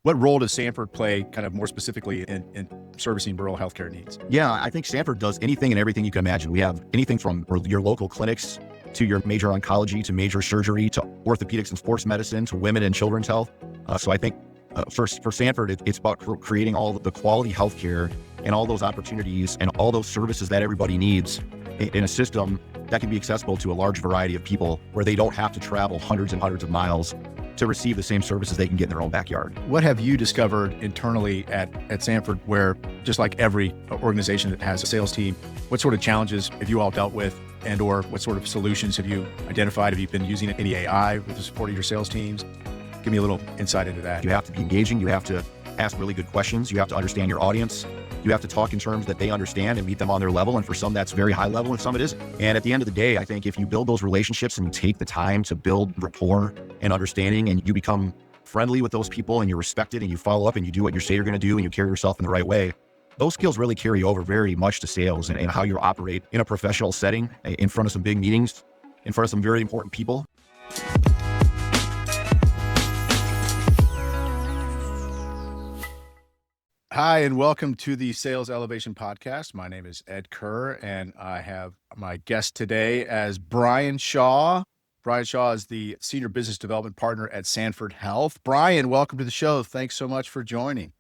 What role does Sanford play kind of more specifically in servicing rural healthcare needs? Yeah, I think Sanford does anything and everything you can imagine. We have anything from your local clinics to your major oncology to major surgery to orthopedics and sports medicine to women and children's health. So I think for Sanford, it's about creating all the quality healthcare and all those opportunities and all those services that everybody needs in a system that can be accessible to a large variety of people where they don't have to travel hundreds and hundreds of miles to receive the same services they can get in their own backyard. What have you discovered internally at Sanford where, just like every organization that has a sales team, what sort of challenges have you all dealt with, and or what sort of solutions have you identified? Have you been using any AI with the support of your sales teams? Give me a little insight into that. You have to be engaging. You have to ask really good questions. You have to understand your audience. You have to talk in terms that they understand and meet them on their level. And for some, that's very high level, and some it isn't. And at the end of the day, I think if you build those relationships and you take the time to build rapport and understanding, and you become friendly with those people and you're respected and you follow up and you do what you say you're going to do and you carry yourself in the right way, those skills really carry over very much to sales and how you operate in a professional setting, in front of some big meetings, in front of some very important people. Hi, and welcome to the Sales Elevation Podcast. My name is Ed Kerr, and I have my guest today as Brian Shawn. Brian Shawn is the Senior Business Development Partner at Sanford Health. Brian, welcome to the show. Thanks so much for joining.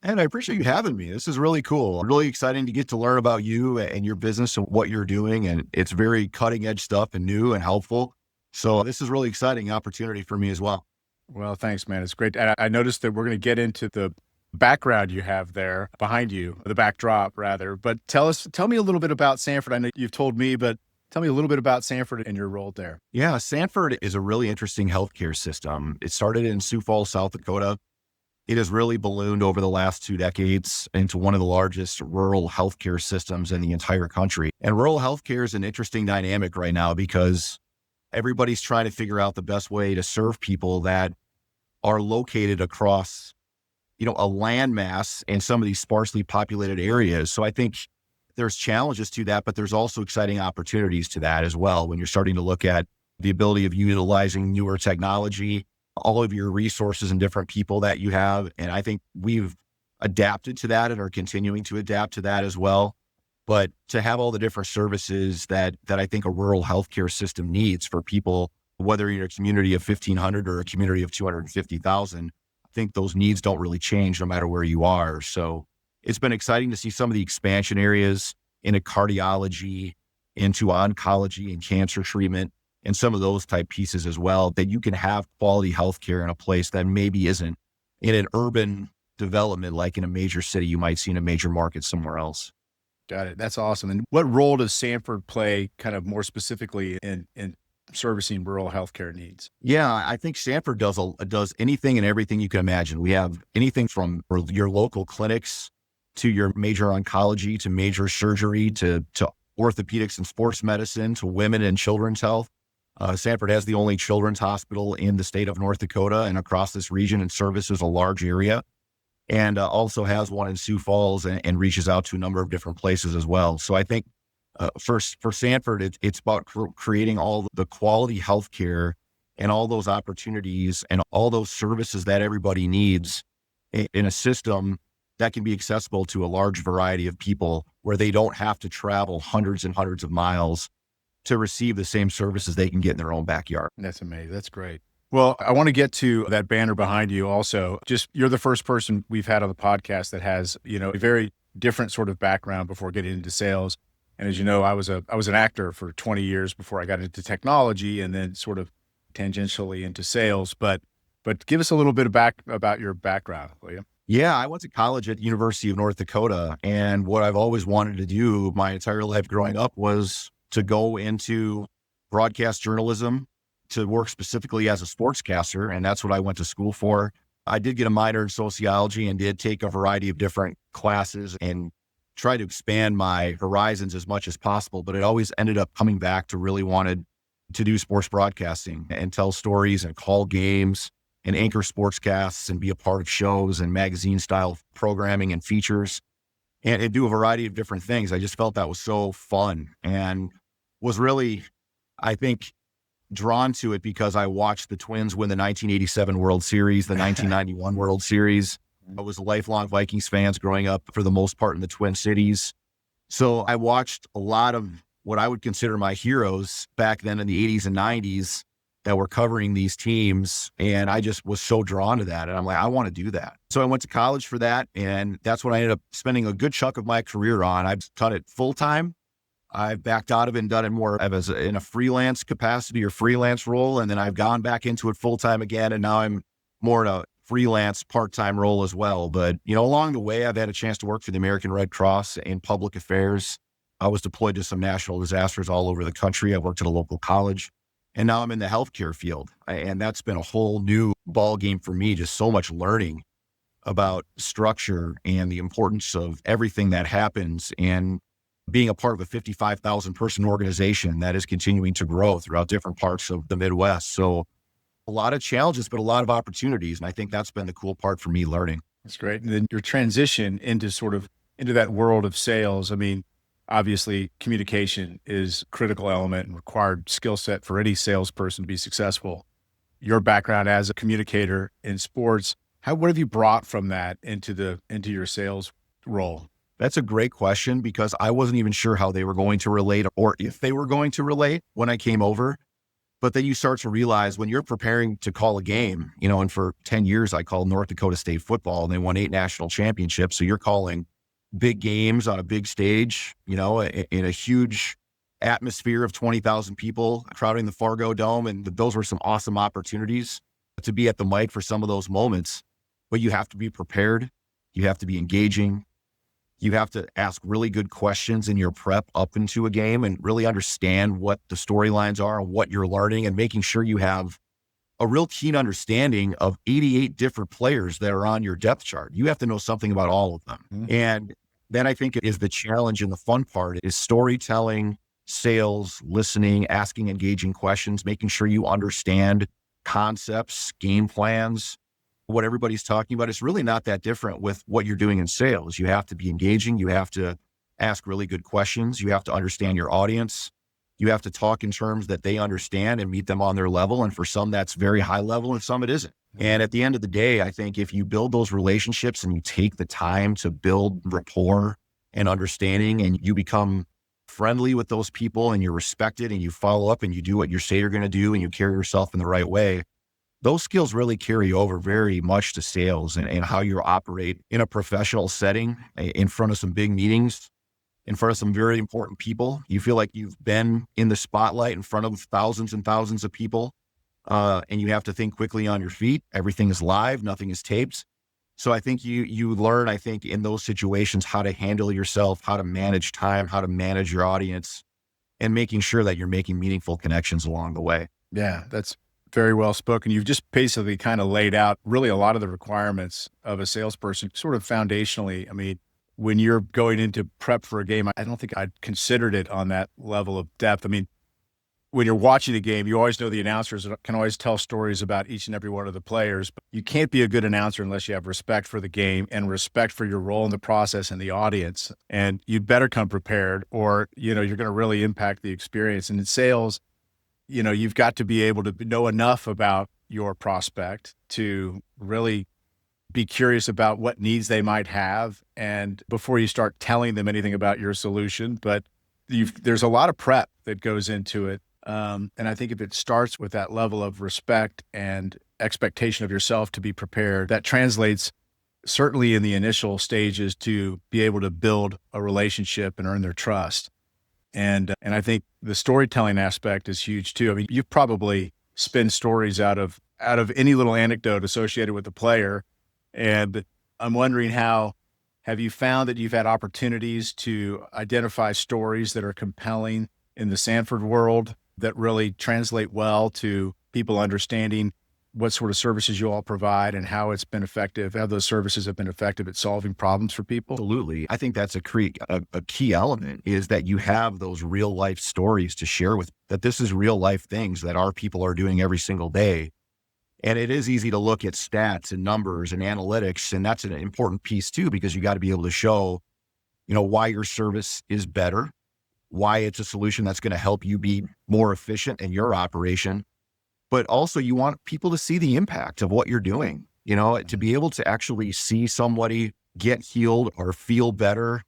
And I appreciate you having me. This is really cool. Really exciting to get to learn about you and your business and what you're doing. And it's very cutting edge stuff and new and helpful. So this is really exciting opportunity for me as well. Well, thanks, man. It's great. And I noticed that we're going to get into the background you have there behind you, the backdrop rather. But tell me a little bit about Sanford. I know you've told me, but tell me a little bit about Sanford and your role there. Yeah, Sanford is a really interesting healthcare system. It started in Sioux Falls, South Dakota. It has really ballooned over the last 2 decades into one of the largest rural healthcare systems in the entire country. And rural healthcare is an interesting dynamic right now because everybody's trying to figure out the best way to serve people that are located across a landmass in some of these sparsely populated areas. So I think there's challenges to that, but there's also exciting opportunities to that as well. When you're starting to look at the ability of utilizing newer technology, all of your resources and different people that you have. And I think we've adapted to that and are continuing to adapt to that as well. But to have all the different services that I think a rural healthcare system needs for people, whether you're a community of 1,500 or a community of 250,000, I think those needs don't really change no matter where you are. So it's been exciting to see some of the expansion areas into cardiology, into oncology and cancer treatment, and some of those type pieces as well, that you can have quality healthcare in a place that maybe isn't in an urban development, like in a major city you might see in a major market somewhere else. Got it. That's awesome. And what role does Sanford play kind of more specifically in servicing rural healthcare needs? Yeah, I think Sanford does anything and everything you can imagine. We have anything from your local clinics to your major oncology to major surgery to orthopedics and sports medicine to women and children's health. Sanford has the only children's hospital in the state of North Dakota and across this region, and services a large area, and also has one in Sioux Falls and reaches out to a number of different places as well. So I think for Sanford, it's about creating all the quality healthcare and all those opportunities and all those services that everybody needs in a system that can be accessible to a large variety of people where they don't have to travel hundreds and hundreds of miles to receive the same services they can get in their own backyard. That's amazing. That's great. Well, I want to get to that banner behind you also. Just, you're the first person we've had on the podcast that has, a very different sort of background before getting into sales. And as you know, I was an actor for 20 years before I got into technology, and then sort of tangentially into sales. But give us a little bit about your background, will you? Yeah, I went to college at the University of North Dakota, and what I've always wanted to do my entire life growing up was to go into broadcast journalism, to work specifically as a sportscaster, and that's what I went to school for. I did get a minor in sociology and did take a variety of different classes and try to expand my horizons as much as possible, but it always ended up coming back to really wanted to do sports broadcasting and tell stories and call games and anchor sportscasts and be a part of shows and magazine style programming and features and do a variety of different things. I just felt that was so fun and was really, I think, drawn to it because I watched the Twins win the 1987 World Series, the 1991 World Series. I was a lifelong Vikings fans growing up for the most part in the Twin Cities. So I watched a lot of what I would consider my heroes back then in the 80s and 90s that were covering these teams. And I just was so drawn to that. And I'm like, I want to do that. So I went to college for that. And that's what I ended up spending a good chunk of my career on. I've done it full time. I've backed out of it and done it more in a freelance capacity or freelance role. And then I've gone back into it full time again. And now I'm more in a freelance part-time role as well. But, along the way, I've had a chance to work for the American Red Cross in public affairs. I was deployed to some national disasters all over the country. I worked at a local college, and now I'm in the healthcare field. And that's been a whole new ball game for me, just so much learning about structure and the importance of everything that happens, and being a part of a 55,000 person organization that is continuing to grow throughout different parts of the Midwest. So a lot of challenges, but a lot of opportunities. And I think that's been the cool part for me learning. That's great. And then your transition into that world of sales. I mean, obviously communication is a critical element and required skill set for any salesperson to be successful. Your background as a communicator in sports, what have you brought from that into your sales role? That's a great question, because I wasn't even sure how they were going to relate or if they were going to relate when I came over. But then you start to realize when you're preparing to call a game, and for 10 years, I called North Dakota State football, and they won 8 national championships. So you're calling big games on a big stage, in a huge atmosphere of 20,000 people crowding the Fargo Dome. And those were some awesome opportunities to be at the mic for some of those moments. But you have to be prepared. You have to be engaging. You have to ask really good questions in your prep up into a game and really understand what the storylines are and what you're learning, and making sure you have a real keen understanding of 88 different players that are on your depth chart. You have to know something about all of them. Mm-hmm. And then I think it is the challenge, and the fun part is storytelling, sales, listening, asking engaging questions, making sure you understand concepts, game plans, what everybody's talking about. It's really not that different with what you're doing in sales. You have to be engaging. You have to ask really good questions. You have to understand your audience. You have to talk in terms that they understand and meet them on their level. And for some, that's very high level, and some it isn't. And at the end of the day, I think if you build those relationships and you take the time to build rapport and understanding, and you become friendly with those people, and you're respected, and you follow up, and you do what you say you're going to do, and you carry yourself in the right way, those skills really carry over very much to sales and how you operate in a professional setting, in front of some big meetings, in front of some very important people. You feel like you've been in the spotlight in front of thousands and thousands of people, and you have to think quickly on your feet. Everything is live, nothing is taped. So I think you learn, in those situations, how to handle yourself, how to manage time, how to manage your audience, and making sure that you're making meaningful connections along the way. Yeah, that's very well spoken. You've just basically kind of laid out really a lot of the requirements of a salesperson, sort of foundationally. I mean, when you're going into prep for a game, I don't think I'd considered it on that level of depth. I mean, when you're watching a game, you always know the announcers can always tell stories about each and every one of the players, but you can't be a good announcer unless you have respect for the game and respect for your role in the process and the audience. And you'd better come prepared, or, you're going to really impact the experience. And in sales, you've got to be able to know enough about your prospect to really be curious about what needs they might have, and before you start telling them anything about your solution. But there's a lot of prep that goes into it. And I think if it starts with that level of respect and expectation of yourself to be prepared, that translates certainly in the initial stages to be able to build a relationship and earn their trust. And I think the storytelling aspect is huge too. I mean, you've probably spin stories out of any little anecdote associated with the player. And I'm wondering, have you found that you've had opportunities to identify stories that are compelling in the Sanford world that really translate well to people understanding what sort of services you all provide and how it's been effective, how those services have been effective at solving problems for people? Absolutely. I think that's a key element, is that you have those real life stories to share with, that this is real life things that our people are doing every single day. And it is easy to look at stats and numbers and analytics, and that's an important piece too, because you got to be able to show, why your service is better, why it's a solution that's going to help you be more efficient in your operation. But also you want people to see the impact of what you're doing, to be able to actually see somebody get healed or feel better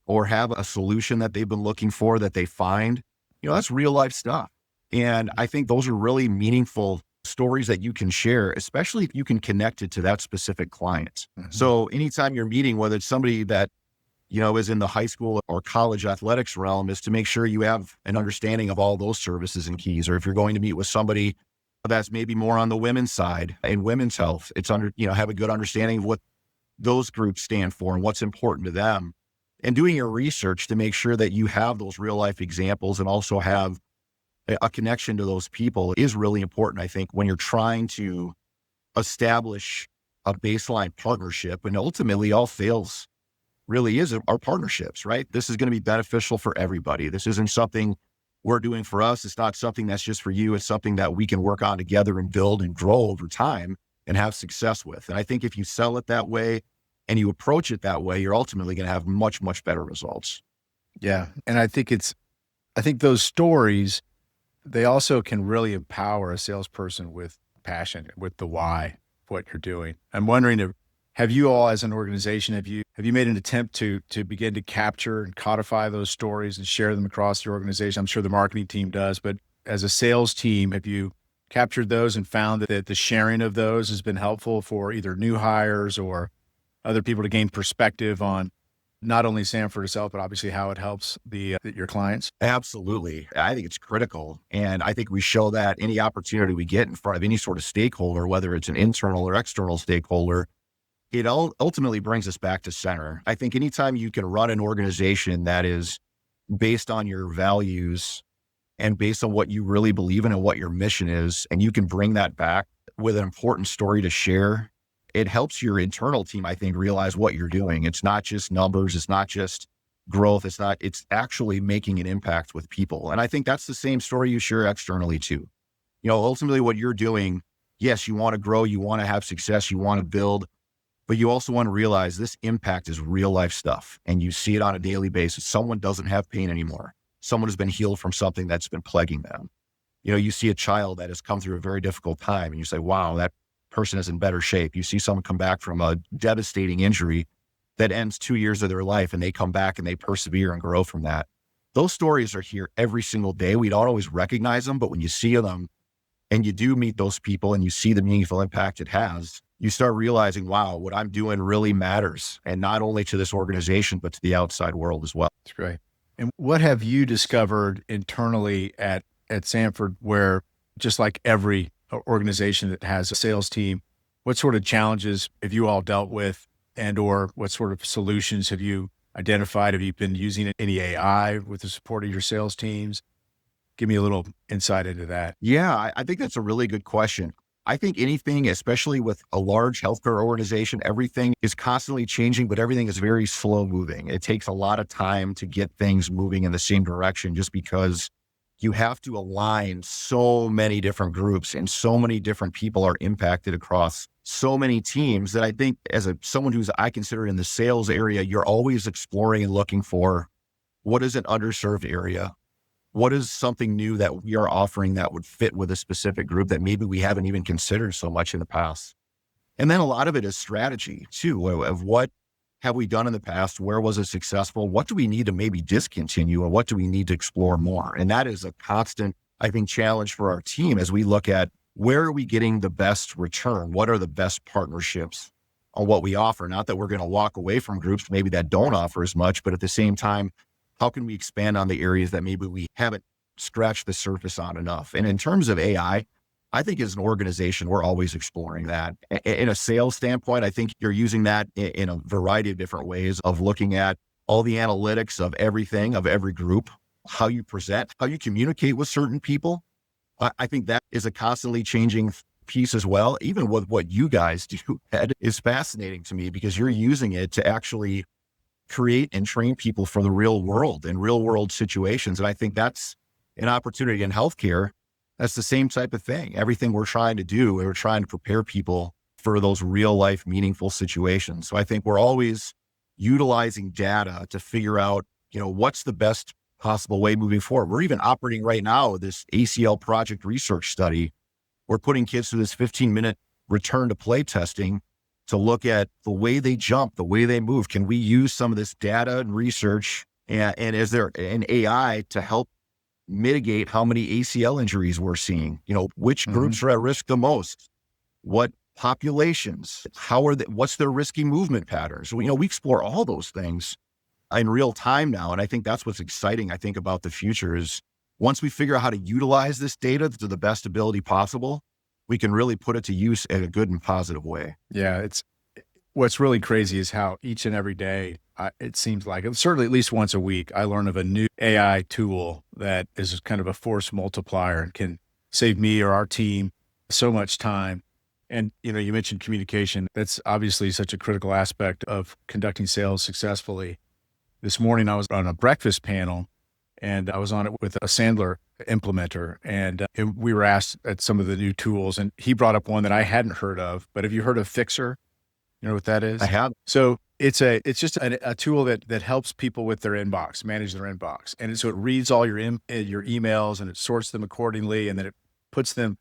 or have a solution that they've been looking for that they find, that's real life stuff. And I think those are really meaningful stories that you can share, especially if you can connect it to that specific client. Mhm. So anytime you're meeting, whether it's somebody that, is in the high school or college athletics realm, is to make sure you have an understanding of all those services and keys. Or if you're going to meet with somebody that's maybe more on the women's side in women's health, it's have a good understanding of what those groups stand for and what's important to them, and doing your research to make sure that you have those real life examples and also have a connection to those people is really important. I think when you're trying to establish a baseline partnership, and ultimately all sales really are partnerships, right? This is going to be beneficial for everybody. This isn't something we're doing for us. It's not something that's just for you. It's something that we can work on together and build and grow over time and have success with. And I think if you sell it that way and you approach it that way, you're ultimately going to have much, much better results. Yeah. And I think those stories, they also can really empower a salesperson with passion, with the why, of what you're doing. I'm wondering, have you all as an organization, have you made an attempt to begin to capture and codify those stories and share them across your organization? I'm sure the marketing team does, but as a sales team, have you captured those and found that the sharing of those has been helpful for either new hires or other people to gain perspective on not only Sanford itself, but obviously how it helps your clients? Absolutely. I think it's critical. And I think we show that any opportunity we get in front of any sort of stakeholder, whether it's an internal or external stakeholder, it ultimately brings us back to center. I think anytime you can run an organization that is based on your values and based on what you really believe in and what your mission is, and you can bring that back with an important story to share, it helps your internal team, I think, realize what you're doing. It's not just numbers. It's not just growth. It's actually making an impact with people. And I think that's the same story you share externally too. Ultimately what you're doing, yes, you want to grow, you want to have success, you want to build, but you also want to realize this impact is real life stuff. And you see it on a daily basis. Someone doesn't have pain anymore. Someone has been healed from something that's been plaguing them. You see a child that has come through a very difficult time and you say, wow, that person is in better shape. You see someone come back from a devastating injury that ends 2 years of their life and they come back and they persevere and grow from that. Those stories are here every single day. We don't always recognize them, but when you see them and you do meet those people and you see the meaningful impact it has, you start realizing, wow, what I'm doing really matters. And not only to this organization, but to the outside world as well. That's great. And what have you discovered internally at Sanford, where just like every organization that has a sales team, what sort of challenges have you all dealt with, and or what sort of solutions have you identified? Have you been using any AI with the support of your sales teams? Give me a little insight into that. Yeah, I think that's a really good question. I think anything, especially with a large healthcare organization, everything is constantly changing, but everything is very slow moving. It takes a lot of time to get things moving in the same direction, just because you have to align so many different groups and so many different people are impacted across so many teams that I think as someone who's, I consider in the sales area, you're always exploring and looking for what is an underserved area? What is something new that we are offering that would fit with a specific group that maybe we haven't even considered so much in the past? And then a lot of it is strategy too, of what have we done in the past? Where was it successful? What do we need to maybe discontinue, and what do we need to explore more? And that is a constant, I think, challenge for our team as we look at where are we getting the best return? What are the best partnerships on what we offer? Not that we're going to walk away from groups maybe that don't offer as much, but at the same time, how can we expand on the areas that maybe we haven't scratched the surface on enough? And in terms of AI, I think as an organization, we're always exploring that. In a sales standpoint, I think you're using that in a variety of different ways of looking at all the analytics of everything, of every group, how you present, how you communicate with certain people. I think that is a constantly changing piece as well. Even with what you guys do, Ed, is fascinating to me because you're using it to actually create and train people for the real world and real world situations. And I think that's an opportunity in healthcare. That's the same type of thing. Everything we're trying to do, we're trying to prepare people for those real life, meaningful situations. So I think we're always utilizing data to figure out, what's the best possible way moving forward. We're even operating right now, this ACL project research study. We're putting kids through this 15-minute return to play testing to look at the way they jump, the way they move. Can we use some of this data and research and is there an AI to help mitigate how many ACL injuries we're seeing? Which groups are at risk the most? What populations? What's their risky movement patterns? We explore all those things in real time now. And I think that's what's exciting, I think, about the future is once we figure out how to utilize this data to the best ability possible, we can really put it to use in a good and positive way. Yeah, what's really crazy is how each and every day, it seems like, certainly at least once a week, I learn of a new AI tool that is kind of a force multiplier and can save me or our team so much time. And, you mentioned communication. That's obviously such a critical aspect of conducting sales successfully. This morning, I was on a breakfast panel and I was on it with a Sandler implementer, and we were asked at some of the new tools, and he brought up one that I hadn't heard of. But have you heard of Fixer? You know what that is? I have. So it's just a tool that helps people with their inbox, manage their inbox. And so it reads all your emails and it sorts them accordingly. And then it puts them,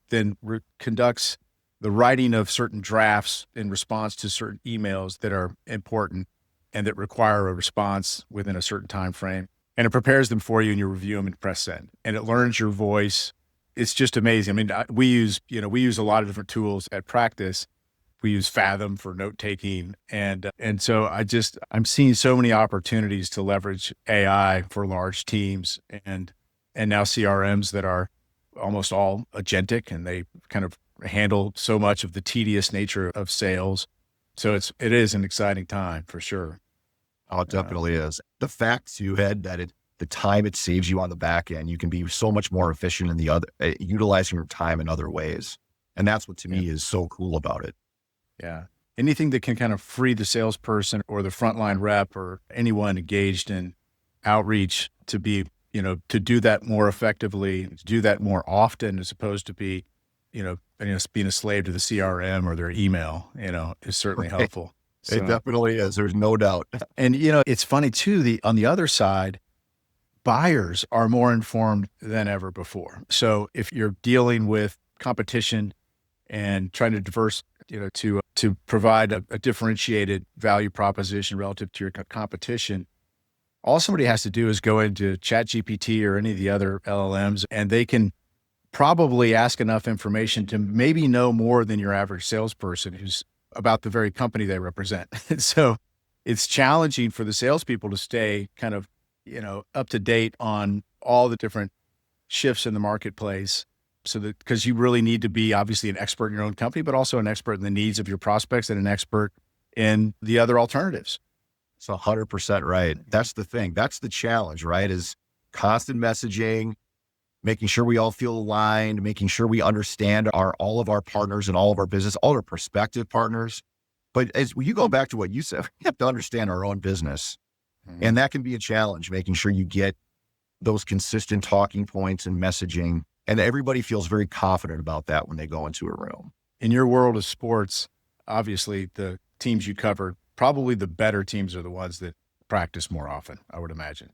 conducts the writing of certain drafts in response to certain emails that are important and that require a response within a certain time frame. And it prepares them for you and you review them and press send. And it learns your voice. It's just amazing. I mean, we use a lot of different tools at practice. We use Fathom for note taking. And so I'm seeing so many opportunities to leverage AI for large teams and now CRMs that are almost all agentic, and they kind of handle so much of the tedious nature of sales. So it is an exciting time for sure. Oh, it definitely is. The fact you had that the time it saves you on the back end, you can be so much more efficient in the other, utilizing your time in other ways. And that's what to me is so cool about it. Yeah. Anything that can kind of free the salesperson or the frontline rep or anyone engaged in outreach to be, to do that more effectively, to do that more often, as opposed to be, being a slave to the CRM or their email, is certainly helpful. So, it definitely is. There's no doubt. And, it's funny too, on the other side, buyers are more informed than ever before. So if you're dealing with competition and trying to to provide a differentiated value proposition relative to your competition, all somebody has to do is go into ChatGPT or any of the other LLMs, and they can probably ask enough information to maybe know more than your average salesperson who's about the very company they represent. So it's challenging for the salespeople to stay kind of, up to date on all the different shifts in the marketplace. So that, because you really need to be obviously an expert in your own company, but also an expert in the needs of your prospects and an expert in the other alternatives. It's 100% right. That's the thing. That's the challenge, right? Is constant messaging, making sure we all feel aligned, making sure we understand all of our partners and all of our business, all our prospective partners. But as you go back to what you said, we have to understand our own business. And that can be a challenge, making sure you get those consistent talking points and messaging. And everybody feels very confident about that when they go into a room. In your world of sports, obviously the teams you cover, probably the better teams are the ones that practice more often, I would imagine,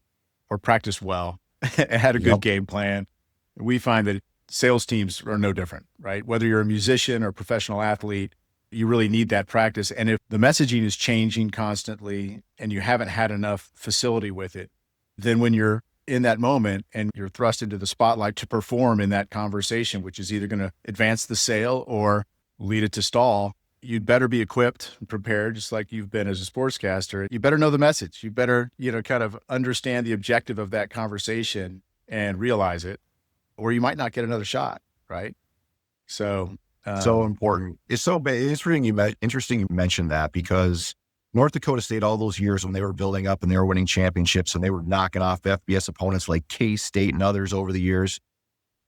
or practice well, had a good game plan. We find that sales teams are no different, right? Whether you're a musician or professional athlete, you really need that practice. And if the messaging is changing constantly and you haven't had enough facility with it, then when you're in that moment and you're thrust into the spotlight to perform in that conversation, which is either going to advance the sale or lead it to stall, you'd better be equipped and prepared, just like you've been as a sportscaster. You better know the message. You better, kind of understand the objective of that conversation and realize it, or you might not get another shot, right? So important. It's so interesting you mentioned that, because North Dakota State, all those years when they were building up and they were winning championships and they were knocking off FBS opponents like K-State and others over the years.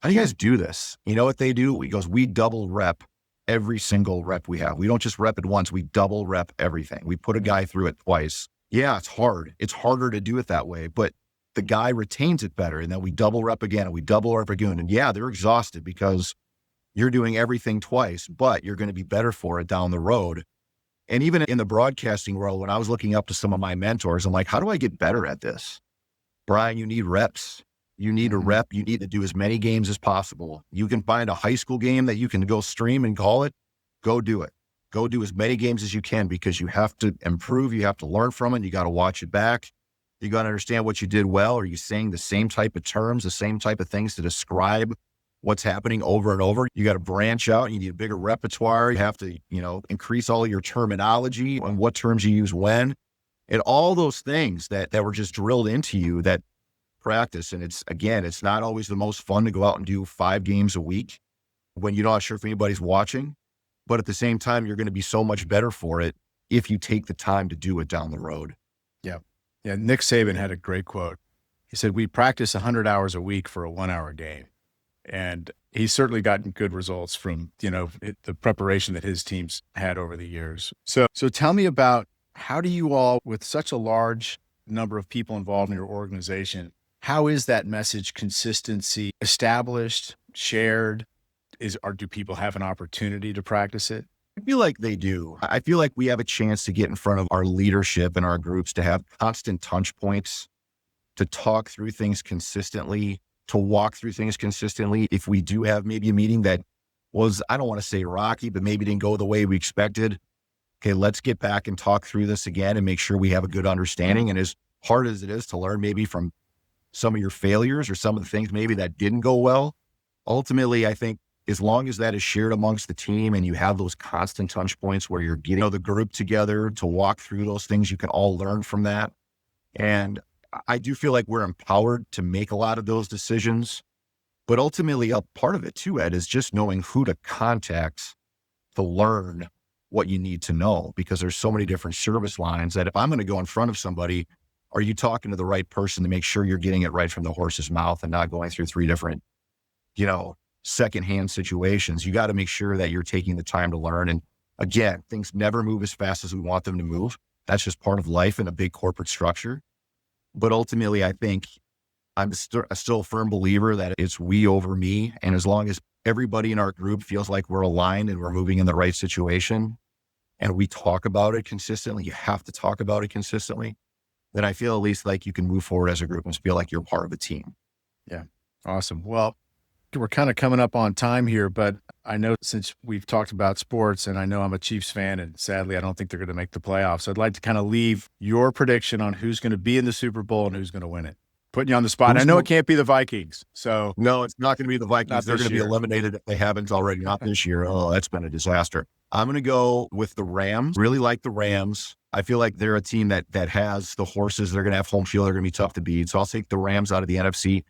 How do you guys do this? You know what they do? We double rep every single rep we have. We don't just rep it once. We double rep everything. We put a guy through it twice. Yeah, it's hard. It's harder to do it that way, but the guy retains it better. And then we double rep again and we double rep again. And yeah, they're exhausted because you're doing everything twice, but you're going to be better for it down the road. And even in the broadcasting world, when I was looking up to some of my mentors, I'm like, how do I get better at this? Brian, you need reps. You need a rep. You need to do as many games as possible. You can find a high school game that you can go stream and call it. Go do it. Go do as many games as you can, because you have to improve. You have to learn from it. You got to watch it back. You got to understand what you did well. Are you saying the same type of terms, the same type of things to describe what's happening over and over? You got to branch out. You need a bigger repertoire. You have to, increase all your terminology and what terms you use when, and all those things that were just drilled into you that practice. And it's not always the most fun to go out and do 5 games a week when you're not sure if anybody's watching, but at the same time, you're going to be so much better for it if you take the time to do it down the road. Yeah. Yeah. Nick Saban had a great quote. He said, we practice 100 hours a week for a 1-hour game. And he's certainly gotten good results from, the preparation that his teams had over the years. So tell me about, how do you all, with such a large number of people involved in your organization, how is that message consistency established, shared? Do people have an opportunity to practice it? I feel like they do. I feel like we have a chance to get in front of our leadership and our groups, to have constant touch points, to talk through things consistently, to walk through things consistently. If we do have maybe a meeting that was, I don't want to say rocky, but maybe didn't go the way we expected. Okay, let's get back and talk through this again and make sure we have a good understanding. And as hard as it is to learn maybe from some of your failures or some of the things maybe that didn't go well, ultimately, I think as long as that is shared amongst the team and you have those constant touch points where you're getting the group together to walk through those things, you can all learn from that. And I do feel like we're empowered to make a lot of those decisions, but ultimately a part of it too, Ed, is just knowing who to contact to learn what you need to know, because there's so many different service lines that if I'm going to go in front of somebody, are you talking to the right person to make sure you're getting it right from the horse's mouth and not going through 3 different, secondhand situations? You got to make sure that you're taking the time to learn. And again, things never move as fast as we want them to move. That's just part of life in a big corporate structure. But ultimately, I think I'm still a firm believer that it's we over me. And as long as everybody in our group feels like we're aligned and we're moving in the right situation, and we talk about it consistently, you have to talk about it consistently, then I feel at least like you can move forward as a group and feel like you're part of a team. Yeah. Awesome. Well, we're kind of coming up on time here, but I know since we've talked about sports, and I know I'm a Chiefs fan, and sadly, I don't think they're going to make the playoffs. I'd like to kind of leave your prediction on who's going to be in the Super Bowl and who's going to win it. Putting you on the spot. I know it can't be the Vikings. So no, it's not going to be the Vikings. They're going to be eliminated if they haven't already. Not this year. Oh, that's been a disaster. I'm going to go with the Rams. Really like the Rams. I feel like they're a team that has the horses. They're going to have home field. They're going to be tough to beat. So I'll take the Rams out of the NFC.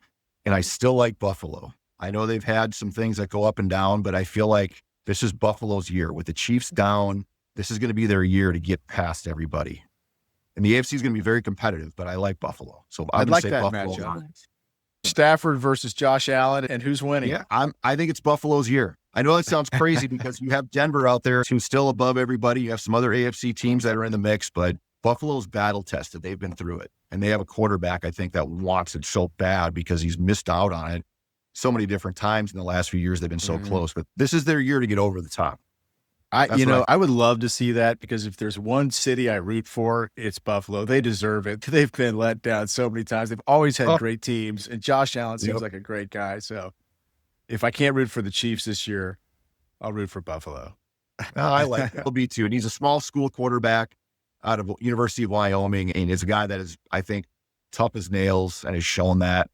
And I still like Buffalo. I know they've had some things that go up and down, but I feel like this is Buffalo's year. With the Chiefs down, this is going to be their year to get past everybody. And the AFC is going to be very competitive, but I like Buffalo. So I'd like that Buffalo matchup. Stafford versus Josh Allen, and who's winning? Yeah, I think it's Buffalo's year. I know that sounds crazy because you have Denver out there who's still above everybody. You have some other AFC teams that are in the mix, but Buffalo's battle tested. They've been through it. And they have a quarterback, I think, that wants it so bad because he's missed out on it so many different times in the last few years. They've been so close, but this is their year to get over the top. I would love to see that, because if there's one city I root for, it's Buffalo. They deserve it. They've been let down so many times. They've always had great teams, and Josh Allen seems like a great guy. So if I can't root for the Chiefs this year, I'll root for Buffalo. I like that. He'll be too. And he's a small school quarterback out of University of Wyoming. And is a guy that is, I think, tough as nails and has shown that.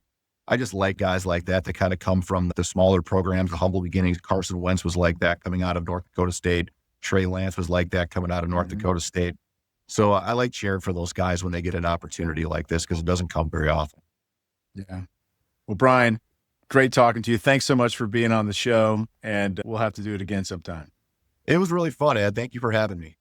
I just like guys like that kind of come from the smaller programs, the humble beginnings. Carson Wentz was like that coming out of North Dakota State. Trey Lance was like that coming out of North Dakota State. So I like cheering for those guys when they get an opportunity like this, because it doesn't come very often. Yeah. Well, Brian, great talking to you. Thanks so much for being on the show, and we'll have to do it again sometime. It was really fun, Ed. Thank you for having me.